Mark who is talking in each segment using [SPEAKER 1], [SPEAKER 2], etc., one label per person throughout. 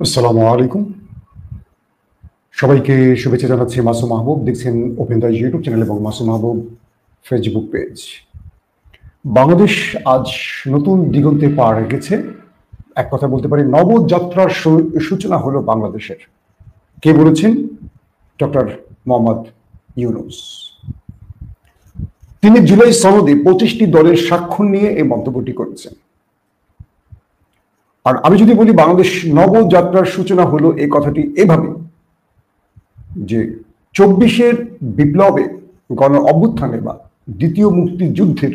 [SPEAKER 1] আসসালামু আলাইকুম। সবাইকে শুভেচ্ছা জানাচ্ছি। মাসুম মাহবুব, দেখছেন ওপেন দ্য ইউটিউব চ্যানেল এবং মাসুম মাহবুব ফেসবুক পেজ। বাংলাদেশ আজ নতুন দিগন্তে পা রেখেছে। এক কথা বলতে পারি, নবযাত্রার সূচনা হলো বাংলাদেশের। কে বলেছেন? ডক্টর মোহাম্মদ ইউনূস। তিনি জুলাই সনদে 25টি দলের স্বাক্ষর নিয়ে এই মন্তব্যটি করেছেন। আর আমি যদি বলি বাংলাদেশ নবযাত্রার সূচনা হলো, এই কথাটি এভাবে যে 24-এর বিপ্লবে, গণ অভ্যুত্থানে বা দ্বিতীয় মুক্তিযুদ্ধের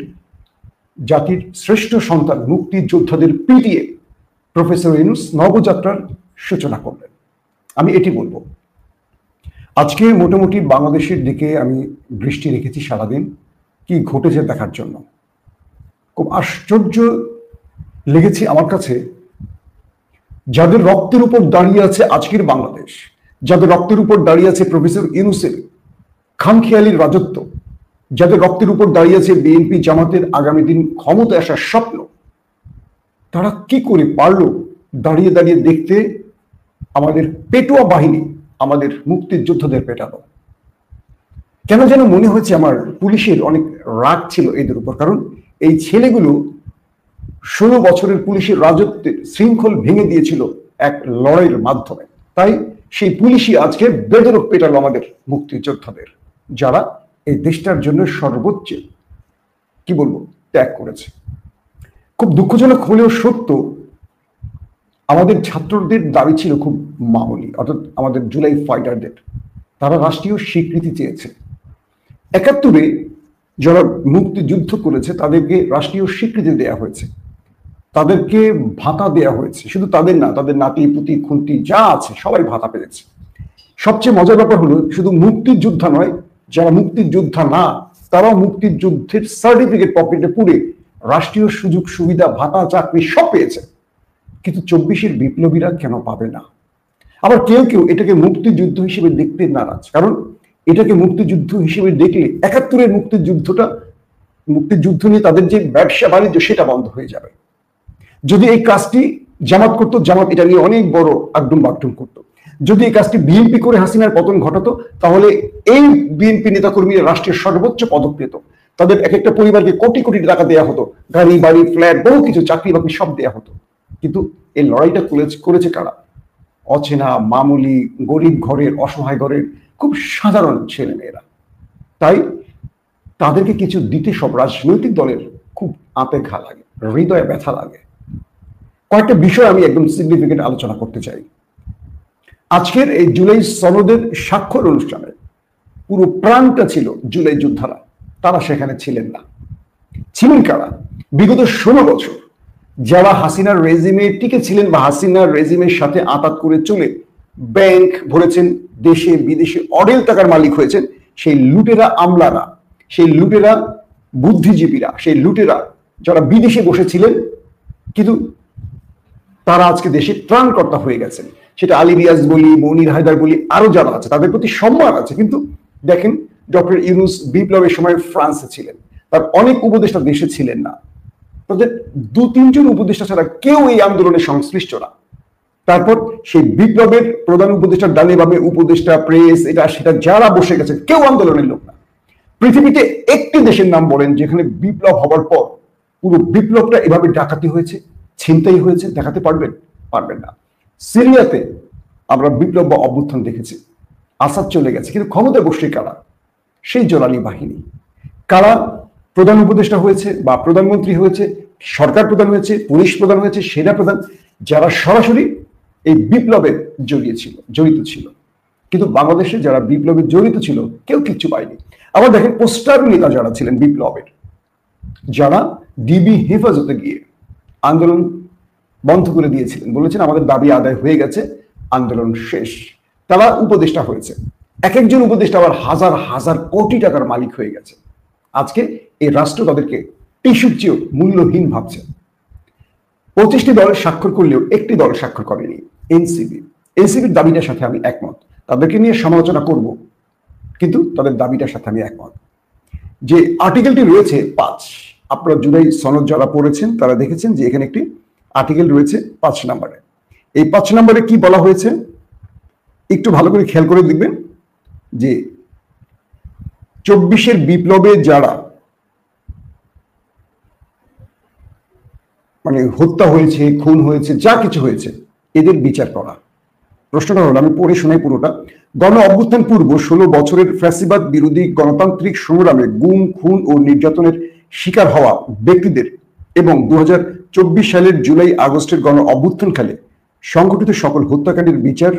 [SPEAKER 1] জাতির শ্রেষ্ঠ সন্তান মুক্তিযোদ্ধাদের পিটিয়ে প্রফেসর ইউনূস নবযাত্রার সূচনা করলেন। আমি এটি বলবো। আজকে মোটামুটি বাংলাদেশের দিকে আমি দৃষ্টি রেখেছি সারাদিন, কি ঘটেছে দেখার জন্য। খুব আশ্চর্য লেগেছে আমার কাছে, যাদের রক্তের উপর দাঁড়িয়ে আছে আজকের বাংলাদেশ, যাদের রক্তের উপর দাঁড়িয়ে আছে প্রফেসর ইউনূসের খামখেয়ালির রাজত্ব, যাদের রক্তের উপর দাঁড়িয়ে আছে বিএনপি জামাতের আগামী দিন ক্ষমতায় আসার স্বপ্ন, তারা কি করে পারল দাঁড়িয়ে দাঁড়িয়ে দেখতে আমাদের পেটুয়া বাহিনী আমাদের মুক্তিযোদ্ধাদের পেটালো। কেন যেন মনে হয়েছে আমার পুলিশের অনেক রাগ ছিল এদের উপর, কারণ এই ছেলেগুলো 16 বছরের পুলিশের রাজত্বের শৃঙ্খল ভেঙে দিয়েছিল এক লড়াইয়ের মাধ্যমে। তাই সেই পুলিশই আজকে বেদরক পেটালো আমাদের মুক্তিযোদ্ধাদের, যারা এই দেশটার জন্য সর্বোচ্চ কি বলবো ত্যাগ করেছে। খুব দুঃখজনক হলেও সত্য, আমাদের ছাত্রদের দাবি ছিল খুব মামুলি, অর্থাৎ আমাদের জুলাই ফাইটারদের। তারা রাষ্ট্রীয় স্বীকৃতি চেয়েছে। 71-এ যারা মুক্তিযুদ্ধ করেছে তাদেরকে রাষ্ট্রীয় স্বীকৃতি দেওয়া হয়েছে, তাদেরকে ভাতা দেওয়া হয়েছে। শুধু তাদের না, তাদের নাতি পুতি খুন্তি যা আছে সবাই ভাতা পেয়েছে। সবচেয়ে মজার ব্যাপার হলো, শুধু মুক্তিযোদ্ধা নয়, যারা মুক্তিযোদ্ধা না তারাও মুক্তিযুদ্ধের সার্টিফিকেট পকেটে পুরে রাষ্ট্রীয় সুযোগ সুবিধা, ভাতা, চাকরি সব পেয়েছে। কিন্তু 24-এর বিপ্লবীরা কেন পাবে না? আবার কেউ কেউ এটাকে মুক্তিযুদ্ধ হিসেবে দেখতে নারাজ, কারণ এটাকে মুক্তিযুদ্ধ হিসেবে দেখলে 71-এর মুক্তিযুদ্ধ নিয়ে তাদের যে ব্যবসা বাণিজ্য সেটা বন্ধ হয়ে যাবে। যদি এই কাজটি জামাত করতো, জামাত এটা নিয়ে অনেক বড় আগডুম বাগডুম করতো। যদি এই কাজটি বিএনপি করে হাসিনার পতন ঘটাতো, তাহলে এই বিএনপি নেতাকর্মীরা রাষ্ট্রের সর্বোচ্চ পদক পেত। তাদের এক একটা পরিবারকে কোটি কোটি টাকা দেওয়া হতো, গাড়ি বাড়ি ফ্ল্যাট বহু কিছু, চাকরি বাকরি সব দেওয়া হতো। কিন্তু এই লড়াইটা করেছে কারা? অচেনা মামুলি গরিব ঘরের, অসহায় ঘরের খুব সাধারণ ছেলে মেয়েরা। তাই তাদেরকে কিছু দিতে সব রাজনৈতিক দলের খুব আঁতে ঘা লাগে, হৃদয়ে ব্যথা লাগে। কয়েকটা বিষয় আমি একদম সিগনিফিকেন্ট আলোচনা করতে চাই। আজকের এই জুলাই সনদের স্বাক্ষর অনুষ্ঠানে পুরো প্রাণটা ছিল জুলাই যোদ্ধারা, তারা সেখানে ছিলেন না। ছিলেন কারা? বিগত 16 বছর যারা হাসিনার রেজিমে টিকে ছিলেন বা হাসিনার রেজিমের সাথে আঁতাত করে চলে ব্যাংক ভরেছেন, দেশে বিদেশে অঢেল টাকার মালিক হয়েছেন, সেই লুটেরা আমলারা, সেই লুটেরা বুদ্ধিজীবীরা, সেই লুটেরা যারা বিদেশে বসেছিলেন, কিন্তু তারা আজকে দেশে ত্রাণকর্তা হয়ে গেছেন। সেটা আলী রিয়াজ বলি, মনির হায়দার বলি, আরো যারা আছে তাদের প্রতি সম্মান আছে। কিন্তু দেখেন, ডক্টর ইউনূস বিপ্লবের সময় ফ্রান্সে ছিলেন, তার অনেক উপদেষ্টা দেশে ছিলেন না। তাদের 2-3 জন উপদেষ্টা ছাড়া কেউ এই আন্দোলনে সংশ্লিষ্ট না। তারপর সেই বিপ্লবের প্রধান উপদেষ্টা, ডানে বামে উপদেষ্টা, প্রেস, এটা সেটা যারা বসে গেছে, কেউ আন্দোলনের লোক না। পৃথিবীতে একটি দেশের নাম বলেন যেখানে বিপ্লব হবার পর পুরো বিপ্লবটা এভাবে ডাকাতি হয়েছে, ছিনতাই হয়েছে, দেখাতে পারবেন? পারবেন না। সিরিয়াতে আমরা বিপ্লব বা অভ্যুত্থান দেখেছি, আসাদ চলে গেছে, কিন্তু ক্ষমতায় বসে কারা? সেই জোরালি বাহিনী। কারা প্রধান উপদেষ্টা হয়েছে বা প্রধানমন্ত্রী হয়েছে, সরকার প্রধান হয়েছে, পুলিশ প্রধান হয়েছে, সেনা প্রধান, যারা সরাসরি এই বিপ্লবে জড়িত ছিল। কিন্তু বাংলাদেশে যারা বিপ্লবে জড়িত ছিল কেউ কিচ্ছু পায়নি। আবার দেখেন, পোস্টার নেতা যারা ছিলেন বিপ্লবের, যারা ডিবি হেফাজতে গিয়ে আন্দোলন বন্ধ করে দিয়েছিলেন, বলেছেন আমাদের দাবি আদায় হয়ে গেছে, আন্দোলন শেষ, তারা উপদেষ্টা হয়েছে। এক একজন উপদেষ্টা আবার হাজার হাজার কোটি টাকার মালিক হয়ে গেছে। আজকে এই রাষ্ট্র তাদেরকে টিস্যুর চেয়েও মূল্যহীন ভাবছে। 25টি দল স্বাক্ষর করলেও একটি দল স্বাক্ষর করেনি, এনসিপি। এনসিপির দাবিটার সাথে আমি একমত, তাদেরকে নিয়ে সমালোচনা করব, কিন্তু তাদের দাবিটার সাথে আমি একমত। যে আর্টিকেলটি রয়েছে 5, আপনারা জুলাই সনদ যারা পড়েছেন তারা দেখেছেন যে এখানে একটি আর্টিকেল রয়েছে 5 নম্বরে। এই 5 নম্বরে কি বলা হয়েছে একটু ভালো করে খেয়াল করে দেখবেন যে 24-এর বিপ্লবে যারা মানে হত্যা হয়েছে, খুন হয়েছে, যা কিছু হয়েছে, এদের বিচার করা। প্রশ্নটা হলো, আমি পড়ে শোনাই পুরোটা। গণ অভ্যুত্থান পূর্ব 16 বছরের ফ্যাসিবাদ বিরোধী গণতান্ত্রিক সংগ্রামে গুম, খুন ও নির্যাতনের শিকার হওয়া ব্যক্তিদের এবং 2024 সালের জুলাই আগস্টের গণ অভ্যুত্থানকালে সংঘটিত সকল হত্যাকাণ্ডের বিচার,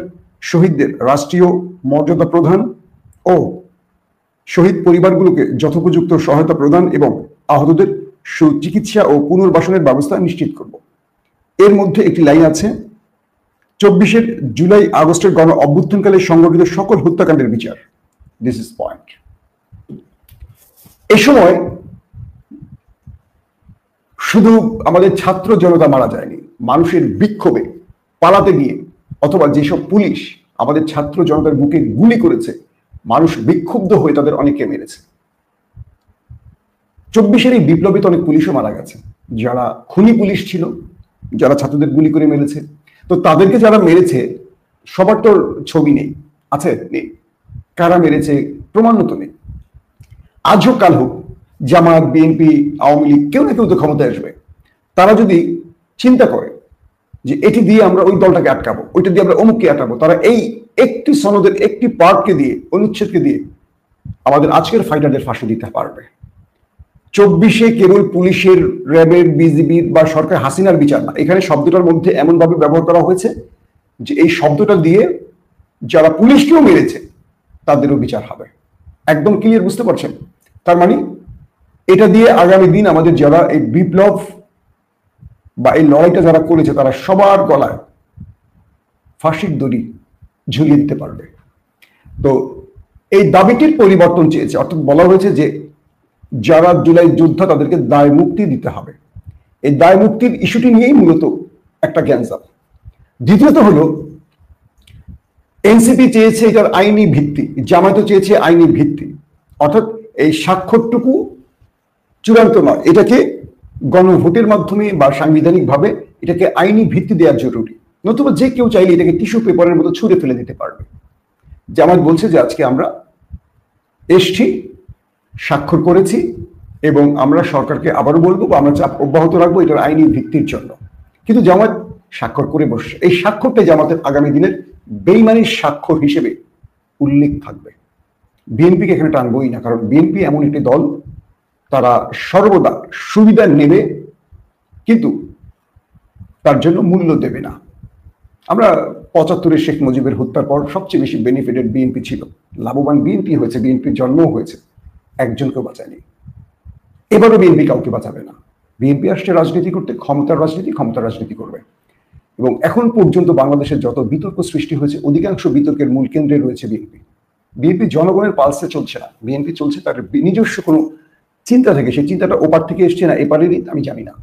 [SPEAKER 1] শহীদদের রাষ্ট্রীয় মর্যাদা প্রদান ও শহীদ পরিবারগুলোকে যথোপযুক্ত সহায়তা প্রদান এবং আহতদের সুচিকিৎসা ও পুনর্বাসনের ব্যবস্থা নিশ্চিত করব। এর মধ্যে একটি লাইন আছে, 24-এর জুলাই আগস্টের গণ অভ্যুত্থানকালে সংঘটিত সকল হত্যাকাণ্ডের বিচার। This is point. এই সময় শুধু আমাদের ছাত্র জনতা মারা যায়নি, মানুষের বিক্ষোভে পালাতে গিয়ে অথবা যেসব পুলিশ আমাদের ছাত্র জনতার বুকে গুলি করেছে, মানুষ বিক্ষুব্ধ হয়ে তাদের অনেকে মেরেছে। 24-এর এই বিপ্লবে তো অনেক পুলিশও মারা গেছে, যারা খুনি পুলিশ ছিল, যারা ছাত্রদের গুলি করে মেরেছে। তো তাদেরকে যারা মেরেছে সবার তো ছবি নেই, আছে নেই, কারা মেরেছে প্রমাণ তো নেই। আজ হোক কাল হোক জামাত, বিএনপি, আওয়ামী লীগ কেউ না কেউ তো ক্ষমতায় আসবে। তারা যদি চিন্তা করে যে এটি দিয়ে আমরা ওই দলটাকে আটকাবো, ওইটা দিয়ে আমরা অমুককে আটকাবো, তারা এই একটি সনদের একটি পার্টকে দিয়ে, অনুচ্ছেদকে দিয়ে আমাদের আজকের ফাইটারদের ফাঁসি দিতে পারবে। 24-এ কেবল পুলিশের, র্যাবের, বিজিবির বা সরকার হাসিনার বিচার না, এখানে শব্দটার মধ্যে এমন ভাবে ব্যবহার করা হয়েছে যে এই শব্দটা দিয়ে যারা পুলিশকেও মেরেছে তাদেরও বিচার হবে। একদম ক্লিয়ার, বুঝতে পারছেন? তার মানে এটা দিয়ে আগামী দিন আমাদের যারা এই বিপ্লব বা এই লড়াইটা যারা করেছে তারা সবার গলায় ফাঁসির দড়ি ঝুলিয়ে দিতে পারবে। তো এই দাবিটির পরিবর্তন চেয়েছে, অর্থাৎ বলা হয়েছে যে যারা জুলাই যোদ্ধা তাদেরকে দায় মুক্তি দিতে হবে। এই দায় মুক্তির ইস্যুটি নিয়েই মূলত একটা গ্যাঞ্জাম। দ্বিতীয়ত হলো, এনসিপি চেয়েছে এটার আইনি ভিত্তি, জামায়াতও চেয়েছে আইনি ভিত্তি, অর্থাৎ এই স্বাক্ষরটুকু চূড়ান্ত নয়, এটাকে গণভোটের মাধ্যমে বা সাংবিধানিকভাবে এটাকে আইনি ভিত্তি দেওয়া জরুরি, নতুবা যে কেউ চাইলে এটাকে টিস্যু পেপারের মতো ছুঁড়ে ফেলে দিতে পারবে। জামায়াত বলছে যে আজকে আমরা এসছি, স্বাক্ষর করেছি এবং আমরা সরকারকে আবারও বলবো বা আমরা চাপ অব্যাহত রাখবো এটার আইনি ভিত্তির জন্য। কিন্তু জামায়াত স্বাক্ষর করে বসছে, এই স্বাক্ষরটা জামাতের আগামী দিনের বেইমানির স্বাক্ষর হিসেবে উল্লেখ থাকবে। বিএনপিকে এখানে টানবই না, কারণ বিএনপি এমন একটি দল, তারা সর্বদা সুবিধা নেবে কিন্তু তার জন্য মূল্য দেবে না। আমরা 75-এ শেখ মুজিবের হত্যার পর সবচেয়ে বেশি বেনিফিটেড বিএনপি ছিল, লাভবান বিএনপি হয়েছে, বিএনপির জন্মও হয়েছে, একজনকেও বাঁচায়নি। এবারও বিএনপি কাউকে বাঁচাবে না। বিএনপি আসছে রাজনীতি করতে, ক্ষমতার রাজনীতি করবে। এবং এখন পর্যন্ত বাংলাদেশের যত বিতর্ক সৃষ্টি হয়েছে অধিকাংশ বিতর্কের মূল কেন্দ্রে রয়েছে বিএনপি। বিএনপি জনগণের পালসে চলছে না, বিএনপি চলছে তার নিজস্ব কোনো চিন্তা থেকে, সেই চিন্তাটা ওপার থেকে এসছে না এপারেরই আমি জানি না,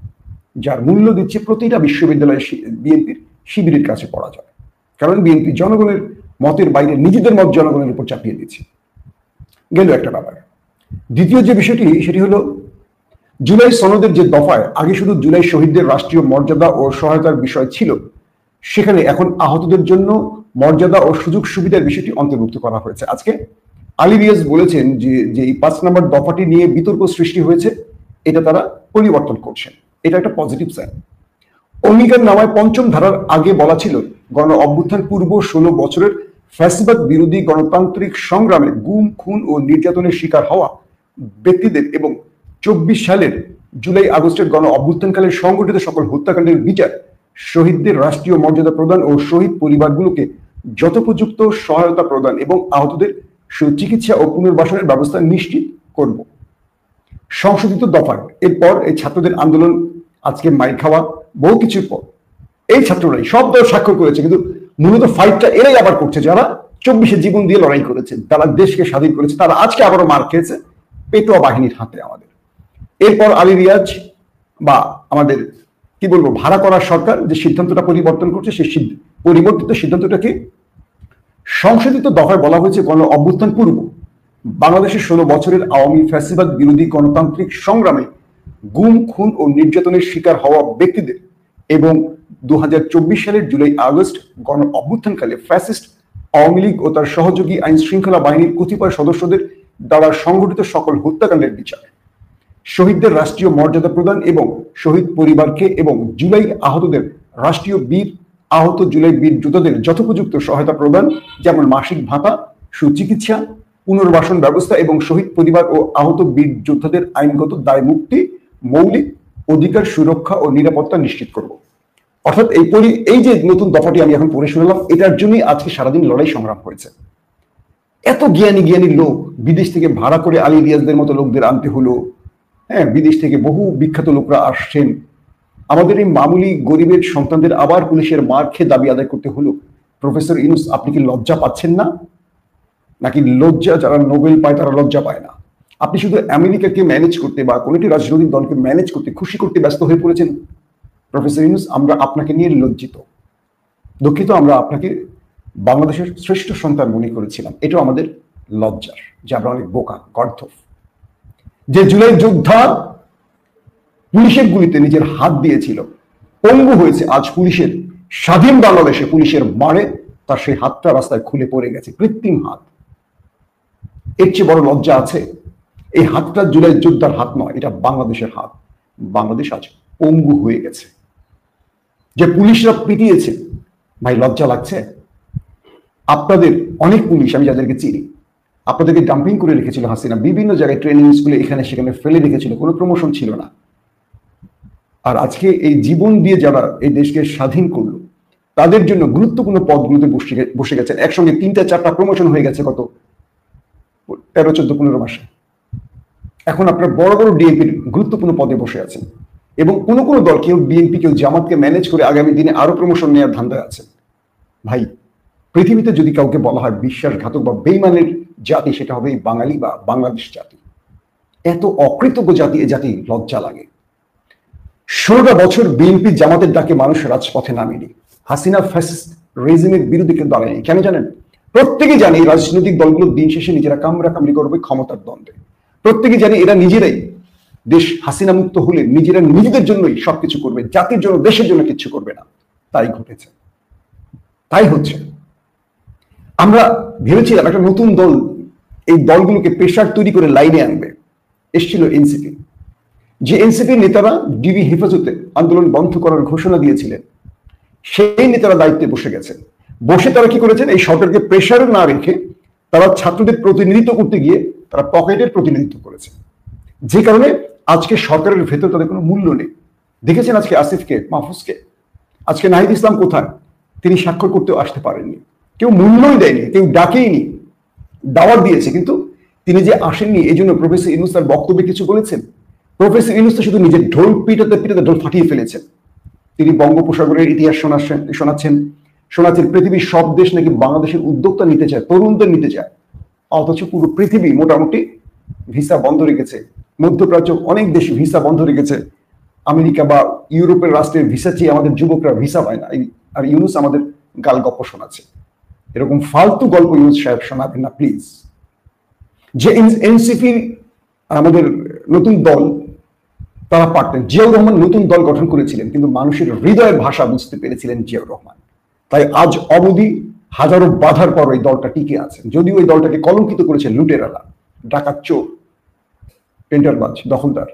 [SPEAKER 1] যার মূল্য দিচ্ছে প্রতিটা বিশ্ববিদ্যালয়ে বিএনপির শিবিরের কাছে পড়া যায়। কারণ বিএনপি জনগণের মতের বাইরে নিজেদের মত জনগণের উপর চাপিয়ে দিচ্ছে। গেল একটা ব্যাপার। দ্বিতীয় যে বিষয়টি, সেটি হলো জুলাই সনদের যে দফায় আগে শুধু জুলাই শহীদদের রাষ্ট্রীয় মর্যাদা ও সহায়তার বিষয় ছিল, সেখানে এখন আহতদের জন্য মর্যাদা ও সুযোগ সুবিধার বিষয়টি অন্তর্ভুক্ত করা হয়েছে। আজকে আলী রিয়াজ বলেছেন যে এই 5 নম্বর দফাটি নিয়ে বিতর্ক সৃষ্টি হয়েছে, এটা তারা পরিবর্তন করছেন, এটা একটা পজিটিভ সাইন। অঙ্গীকার নামায় 5ম ধারার আগে বলা ছিল গণ অভ্যুত্থান পূর্ব 16 বছরের ফ্যাসিবাদ বিরোধী গণতান্ত্রিক সংগ্রামে গুম, খুন ও নির্যাতনের শিকার হওয়া ব্যক্তিদের এবং 24 সালের জুলাই আগস্টের গণ অভ্যুত্থানকালে সংঘটিত সকল হত্যাকাণ্ডের বিচার, শহীদদের রাষ্ট্রীয় মর্যাদা প্রদান ও শহীদ পরিবারগুলোকে যথোপযুক্ত সহায়তা প্রদান এবং আহতদের সুচিকিৎসা ও পুনর্বাসনের ব্যবস্থা নিশ্চিত করব। সংশোধিত দফায় এরপর এই ছাত্রদের আন্দোলন, আজকে মাইর খাওয়া, বহু কিছুর পর এই ছাত্ররাই সব দল স্বাক্ষর করেছে, কিন্তু মূলত ফাইটটা এরাই আবার করছে যারা 24-এ জীবন দিয়ে লড়াই করেছে, তারা দেশকে স্বাধীন করেছে, তারা আজকে আবারও মার খেয়েছে পেটোয়া বাহিনীর হাতে আমাদের। এরপর আলী রিয়াজ বা আমাদের কি বলবো ভাড়া করার সরকার যে সিদ্ধান্তটা পরিবর্তন করছে, সেই পরিবর্তিত সিদ্ধান্তটাকে সংশোধিত দফায় বলা হয়েছে গণ অভ্যুত্থান পূর্ব বাংলাদেশের 16 বছরের আওয়ামী ফ্যাসিবাদ বিরোধী গণতান্ত্রিক সংগ্রামে গুম, খুন ও নির্যাতনের শিকার হওয়া ব্যক্তিদের এবং 2024 সালের জুলাই আগস্ট গণ অভ্যুত্থানকালে ফ্যাসিস্ট আওয়ামী লীগ ও তার সহযোগী আইন শৃঙ্খলা বাহিনীর কতিপয় সদস্যদের দ্বারা সংঘটিত সকল হত্যাকাণ্ডের বিচার, শহীদদের রাষ্ট্রীয় মর্যাদা প্রদান এবং শহীদ পরিবারকে এবং জুলাই আহতদের রাষ্ট্রীয় বীর আহত জুলাই বীর যোদ্ধাদের যথোপযুক্ত সহায়তা প্রদান, যেমন মাসিক ভাতা, সুচিকিৎসা, পুনর্বাসন ব্যবস্থা এবং শহীদ পরিবার ও আহত বীর যোদ্ধাদের আইনগত দায় মুক্তি, মৌলিক অধিকার সুরক্ষা ও নিরাপত্তা নিশ্চিত করব। অর্থাৎ এই যে নতুন দফাটি আমি এখন পড়ে শুনলাম, এটার জন্যই আজকে সারাদিন লড়াই সংগ্রাম হয়েছে। এত জ্ঞানী জ্ঞানী লোক বিদেশ থেকে ভাড়া করে আলী রিয়াজদের মতো লোকদের আনতে হলো। হ্যাঁ, বিদেশ থেকে বহু বিখ্যাত লোকরা আসছেন। আমাদের এই মামুলি গরিবের সন্তানদের আবার পুলিশের মার খেয়ে দাবি আদায় করতে হলো। প্রফেসর ইউনূস, আপনি কি লজ্জা পাচ্ছেন না? নাকি লজ্জা যারা নোবেল পায় তারা লজ্জা পায় না? আপনি শুধু আমেরিকাকে ম্যানেজ করতে বা কোনো একটি রাজনৈতিক দলকে ম্যানেজ করতে, খুশি করতে ব্যস্ত হয়ে পড়েছেন। প্রফেসর ইউনূস, আমরা আপনাকে নিয়ে লজ্জিত, দুঃখিত। আমরা আপনাকে বাংলাদেশের শ্রেষ্ঠ সন্তান মনে করেছিলাম। এটাও আমাদের লজ্জার যে আমরা অনেক বোকা, গর্ধব। যে জুলাই যোদ্ধা পুলিশের গুলিতে নিজের হাত দিয়েছিল, পঙ্গু হয়েছে, আজ পুলিশের স্বাধীন বাংলাদেশে পুলিশের মারে তার সেই হাতটা রাস্তায় খুলে পড়ে গেছে, কৃত্রিম হাত। এর চেয়ে বড় লজ্জা আছে? এই হাতটা জুলাই যোদ্ধার হাত নয়, এটা বাংলাদেশের হাত। বাংলাদেশ আজ পঙ্গু হয়ে গেছে। যে পুলিশরা পিটিয়েছে, ভাই লজ্জা লাগছে? আপনাদের অনেক পুলিশ আমি যাদেরকে চিনি, আপনাদেরকে ডাম্পিং করে রেখেছিল হাসিনা, বিভিন্ন জায়গায় ট্রেনিং স্কুলে এখানে সেখানে ফেলে রেখেছিল, কোনো প্রমোশন ছিল না। আর আজকে এই জীবন দিয়ে যারা এই দেশকে স্বাধীন করলো, তাদের জন্য গুরুত্বপূর্ণ পদগুলোতে বসে গেছেন। একসঙ্গে 3-4টা প্রমোশন হয়ে গেছে গত 13-14-15 মাসে। এখন আপনার বড় বড় ডিএমপির গুরুত্বপূর্ণ পদে বসে আছেন এবং কোনো কোনো দল, কেউ বিএনপি, কেউ জামাতকে ম্যানেজ করে আগামী দিনে আরো প্রমোশন নেওয়ার ধান্দায় আছেন। ভাই, পৃথিবীতে যদি কাউকে বলা হয় বিশ্বাসঘাতক বা বেইমানের জাতি, সেটা হবে এই বাঙালি বা বাংলাদেশ জাতি। এত অকৃতজ্ঞ জাতি, এ জাতি লজ্জা লাগে। 16টা বছর বিএনপি জামাতের ডাকে মানুষ রাজপথে নামেনি, হাসিনা ফ্যাসিস্ট রেজিমের বিরুদ্ধে কেউ দাঁড়ায়নি। কেন জানেন? প্রত্যেকেই জানে এই রাজনৈতিক দলগুলো দিন শেষে নিজেরা কামড়াকামড়ি করবে ক্ষমতার দ্বন্দ্বে। প্রত্যেকেই জানে এরা নিজেরাই দেশ হাসিনা মুক্ত হলে নিজেরা নিজেদের জন্যই সবকিছু করবে, জাতির জন্য, দেশের জন্য কিছু করবে না। তাই ঘটেছে, তাই হচ্ছে। আমরা ভেবেছিলাম একটা নতুন দল এই দলগুলোকে প্রেশার তৈরি করে লাইনে আনবে। এসেছিল এনসিপি। যে এনসিপির নেতারা ডিবি হেফাজতে আন্দোলন বন্ধ করার ঘোষণা দিয়েছিলেন, সেই নেতারা দায়িত্বে বসে গেছেন। বসে তারা কি করেছেন? এই সরকারকে প্রেশার না রেখে তারা ছাত্রদের প্রতিনিধিত্ব করতে গিয়ে তারা পকেটের প্রতিনিধিত্ব করেছে, যে কারণে আজকে সরকারের ভেতর তাদের কোনো মূল্য নেই। দেখেছেন আজকে আসিফকে, মাহফুজকে, আজকে নাহিদ ইসলাম কোথায়? তিনি স্বাক্ষর করতেও আসতে পারেননি, কেউ মূল্যই দেয়নি, কেউ ডাকেইনি। দাওয়াত দিয়েছে কিন্তু তিনি যে আসেননি, এই জন্য প্রফেসর ইউনূস তার বক্তব্যে কিছু বলেছেন। প্রফেসর ইউনূস তো শুধু নিজের ঢোল পিটাতে পিটাতে ঢোল ফাটিয়ে ফেলেছেন। তিনি বঙ্গোপসাগরের ইতিহাস শোনাচ্ছেন পৃথিবীর সব দেশ নাকি বাংলাদেশের উদ্যোক্তা নিতে চায়, তরুণদের নিতে চায়। অথচ পুরো পৃথিবী মোটামুটি ভিসা বন্ধ রেখেছে। মধ্যপ্রাচ্য অনেক দেশ ভিসা বন্ধ রেখেছে। আমেরিকা বা ইউরোপের রাষ্ট্রের ভিসা চেয়ে আমাদের যুবকরা ভিসা পায় না। আর ইউনূস আমাদের গাল গপ্প শোনাচ্ছে। এরকম ফালতু গল্প ইউনূস সাহেব শোনাবেন না প্লিজ। যে এনসিপি আমাদের নতুন দল, তারা পারতেন। জিয়াউর রহমান নতুন দল গঠন করেছিলেন, কিন্তু মানুষের হৃদয়ের ভাষা বুঝতে পেরেছিলেন জিয়াউর রহমান। তাই আজ অবধি হাজারো বাধার পর এই দলটা টিকে আছে। যদিও এই দলটাকে কলঙ্কিত করেছে লুটেরালা, ডাকাত, চোর, টেন্ডারবাজ, দখলদার,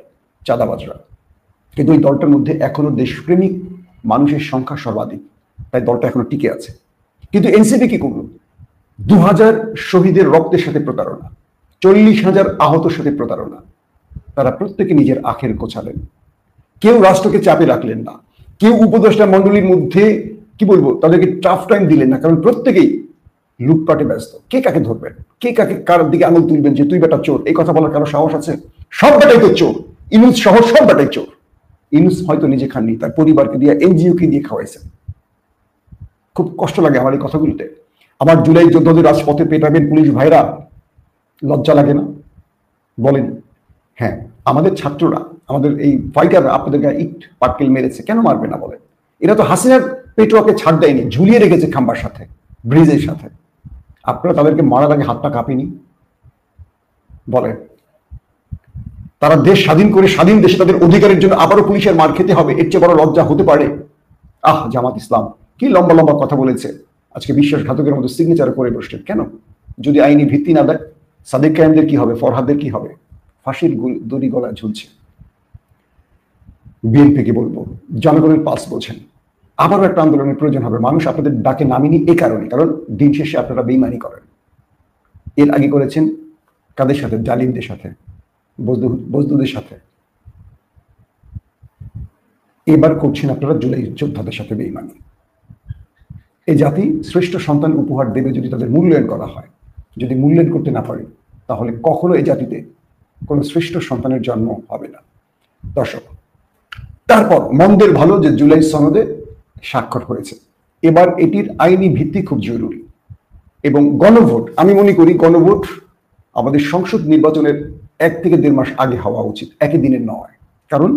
[SPEAKER 1] চাঁদাবাজরা, কিন্তু এই দলটার মধ্যে এখনো দেশপ্রেমিক মানুষের সংখ্যা সর্বাধিক। তাই দলটা এখনো টিকে আছে। কিন্তু এনসিপি কি করলো? 2000 শহীদের রক্তের সাথে প্রতারণা, 40,000 আহতের সাথে প্রতারণা। তারা প্রত্যেকে নিজের আখের গোছালেন। কেউ রাষ্ট্রকে চাপে রাখলেন না, কেউ উপদেষ্টা মন্ডলীর মধ্যে কি বলবো তাদেরকে টাফ টাইম দিলেন না, কারণ প্রত্যেকেই লুটপাটে ব্যস্ত। কে কাকে ধরবেন, কে কাকে কার দিকে আঙুল তুলবেন যে তুই বেটা চোর, এই কথা বলার কারো সাহস আছে? সব বেটাই তো চোর। ইউনূস সহ সব বেটাই চোর। ইউনূস হয়তো নিজে খাননি, তার পরিবারকে দিয়ে, এনজিওকে দিয়ে খাওয়াইছেন। খুব কষ্ট লাগে আমার এই কথাগুলোতে। আমার জুলাই যোদ্ধাদের রাজপথে পেটাবেন পুলিশ ভাইরা, লজ্জা লাগে না? বলেন। হ্যাঁ, আমাদের ছাত্ররা, আমাদের এই ফাইটাররা আপনাদের গায়ে ইট পাটকেল মেরেছে, কেন মারবে না বলেন? এরা তো হাসিনার পেটুয়াকে ছাড় দেয়নি, ঝুলিয়ে রেখেছে খাম্বার সাথে, ব্রিজের সাথে। আপনারা তাদেরকে মারার আগে হাতটা কাঁপেনি? বলেন। তারা দেশ স্বাধীন করে স্বাধীন দেশে তাদের অধিকারের জন্য আবারও পুলিশের মার খেতে হবে, এর চেয়ে বড় লজ্জা হতে পারে? জামাত ইসলাম কি লম্বা লম্বা কথা বলেছে, আজকে বিশ্বাসঘাতকের মতো সিগনেচার করে বসছেন কেন? যদি আইনি ভিত্তি না দেয়, সাদেক কায়েমদের কি হবে, ফরহাদের কি হবে? ফাঁসির দড়ি গলায় ঝুলছে। বিএনপিকে বলবো, জনগণের পালস বোঝেন, আবারও একটা আন্দোলনের প্রয়োজন হবে। মানুষ আপনাদের ডাকে নামিনি এই কারণে, কারণ দিন শেষে আপনারা বেইমানি করেন। এর আগে করেছেন কাদের সাথে? জালিমদের সাথে, বজদুদের সাথে। এবার করছেন আপনারা জুলাই যোদ্ধাদের সাথে বেইমানি। এই জাতি শ্রেষ্ঠ সন্তান উপহার দেবে যদি তাদের মূল্যায়ন করা হয়। যদি মূল্যায়ন করতে না পারে, তাহলে কখনো এই জাতিতে কোনো শ্রেষ্ঠ সন্তানের জন্ম হবে না। দর্শক, তারপর মন্দের ভালো যে জুলাই সনদে স্বাক্ষর হয়েছে, এবার এটির আইনি ভিত্তি খুব জরুরি। এবং গণভোট, আমি মনে করি গণভোট আমাদের সংসদ নির্বাচনের 1 থেকে 1.5 মাস আগে হওয়া উচিত, একই দিনের নয়। কারণ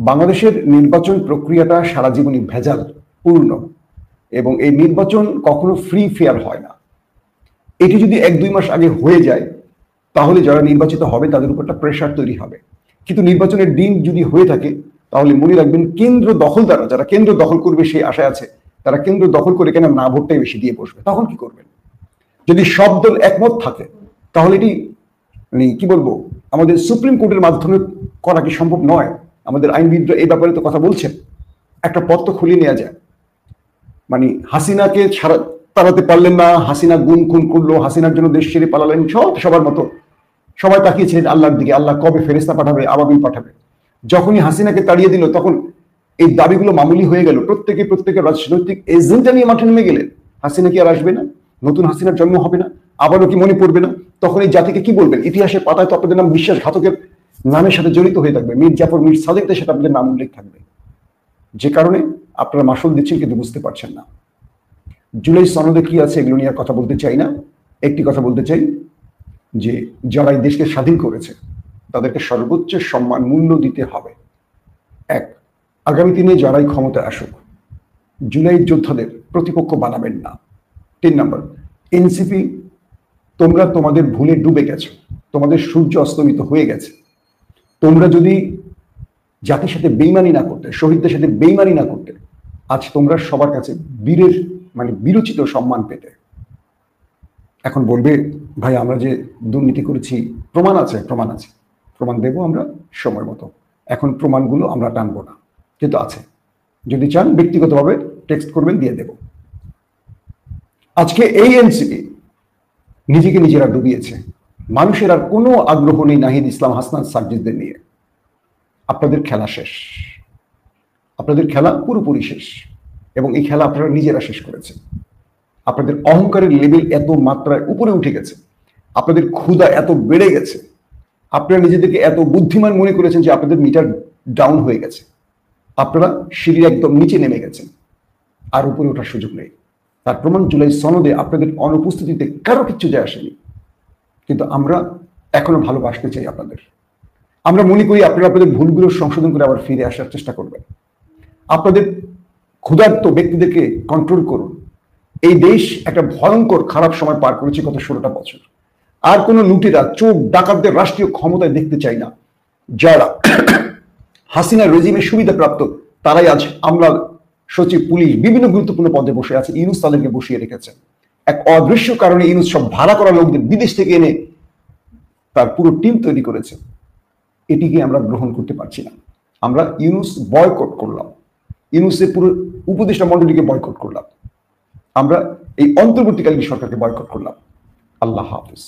[SPEAKER 1] বাংলাদেশের নির্বাচন প্রক্রিয়াটা সারা জীবনই ভেজাল পূর্ণ, এবং এই নির্বাচন কখনো ফ্রি ফেয়ার হয় না। এটি যদি 1-2 মাস আগে হয়ে যায়, তাহলে যারা নির্বাচিত হবে তাদের উপর একটা প্রেশার তৈরি হবে। কিন্তু নির্বাচনের দিন যদি হয়ে থাকে, তাহলে মনে রাখবেন কেন্দ্র দখলদাররা, যারা কেন্দ্র দখল করবে সেই আশায় আছে, তারা কেন্দ্র দখল করে কেন না ভোটটাই বেশি দিয়ে বসবে। তখন কি করবেন? যদি সব দল একমত থাকে, তাহলে এটি মানে কি বলবো, আমাদের সুপ্রিম কোর্টের মাধ্যমে করা কি সম্ভব নয়? আমাদের আইনবিদরা এই ব্যাপারে তো কথা বলছেন। একটা পথ তো খুলে নেওয়া যায়। মানে হাসিনাকে তাড়াতে পারলেন না, হাসিনা গুম খুন করলো, হাসিনার জন্য দেশ ছেড়ে পালালেন, সবার মতো সবাই তাকিয়েছিলেন আল্লাহর দিকে, আল্লাহ কবে ফেরেশতা পাঠাবে, আবাবিল পাঠাবে। যখনই হাসিনাকে তাড়িয়ে দিল, তখন এই দাবিগুলো মামুলি হয়ে গেল। প্রত্যেকের রাজনৈতিক এজেন্ডা নিয়ে মাঠে নেমে গেলেন। হাসিনা কি আর আসবে না? নতুন হাসিনার জন্ম হবে না? আবারও কি মনে পড়বে না? তখন এই জাতিকে কি বলবেন? ইতিহাসের পাতায় তো আপনাদের নাম বিশ্বাসঘাতকের নামের সাথে জড়িত হয়ে থাকবে, মীর জাফর, মীর সাদেকদের সাথে আপনাদের নাম উল্লেখ থাকবে। যে কারণে আপনারা মাসুল দিচ্ছেন কিন্তু বুঝতে পারছেন না। জুলাই সনদে কি আছে এগুলো নিয়ে আর কথা বলতে চাই না। একটি কথা বলতে চাই যে যারা এই দেশকে স্বাধীন করেছে তাদেরকে সর্বোচ্চ সম্মান মূল্য দিতে হবে। এক, আগামী দিনে যারাই ক্ষমতায় আসুক, জুলাই যোদ্ধাদের প্রতিপক্ষ বানাবেন না। 3 নম্বর, এনসিপি, তোমরা তোমাদের ভুলে ডুবে গেছো, তোমাদের সূর্য অস্তমিত হয়ে গেছে। তোমরা যদি জাতির সাথে বেইমানি না করতে, শহীদদের সাথে বেইমানি না করতে, আজ তোমরা সবার কাছে বীরের বিরচিত সম্মান পেতে। এখন বলবে ভাই আমরা যে দুর্নীতি করেছি প্রমাণ আছে, প্রমাণ দেবো আমরা সময় মতো। এখন প্রমাণগুলো আমরা টানবো না, কিন্তু আছে। যদি চান ব্যক্তিগতভাবে টেক্সট করবেন, দিয়ে দেব। আজকে এই এনসিপি নিজেকে নিজেরা ডুবিয়েছে। মানুষের আর কোনো আগ্রহ নেই নাহিদ ইসলাম, হাসনাত সার্জিসদের নিয়ে। আপনাদের খেলা শেষ, আপনাদের খেলা পুরোপুরি শেষ, এবং এই খেলা আপনারা নিজেরা শেষ করেছেন। আপনাদের অহংকারের লেভেল এত মাত্রায় উপরে উঠে গেছে, আপনাদের ক্ষুধা এত বেড়ে গেছে, আপনারা নিজেদেরকে এত বুদ্ধিমান মনে করেছেন যে আপনাদের মিটার ডাউন হয়ে গেছে। আপনারা সিঁড়ির একদম নিচে নেমে গেছেন, আর উপরে ওঠার সুযোগ নেই। তার প্রমাণ জুলাই সনদে আপনাদের অনুপস্থিতিতে কারো কিচ্ছু যায় আসেনি। কিন্তু আমরা এখনো ভালোবাসতে চাই আপনাদের। আমরা মনে করি আপনারা আপনাদের ভুলগুলো সংশোধন করে আবার ফিরে আসার চেষ্টা করবেন। আপনাদের ক্ষুধার্ত ব্যক্তিদেরকে কন্ট্রোল করুন। এই দেশ একটা ভয়ঙ্কর খারাপ সময় পার করেছে গত 16টা বছর। আর কোনো লুটেরা, চোর ডাকাতদের রাষ্ট্রীয় ক্ষমতায় দেখতে চাই না। যারা হাসিনার রেজিমের সুবিধাপ্রাপ্ত, তারাই আজ আমরা সচিব, পুলিশ, বিভিন্ন গুরুত্বপূর্ণ পদে বসে আছে। ইউনূস তাদেরকে বসিয়ে রেখেছেন। এক অদৃশ্য কারণে ইউনূস সব ভাড়া করা লোকদের বিদেশ থেকে এনে তার পুরো টিম তৈরি করেছে। এটিকে আমরা গ্রহণ করতে পারছি না। আমরা ইউনূস বয়কট করলাম, ইউনূসের পুরো উপদেষ্টা মণ্ডলীকে বয়কট করলাম, আমরা এই অন্তর্বর্তীকালীন সরকারকে বয়কট করলাম। আল্লাহ হাফেজ।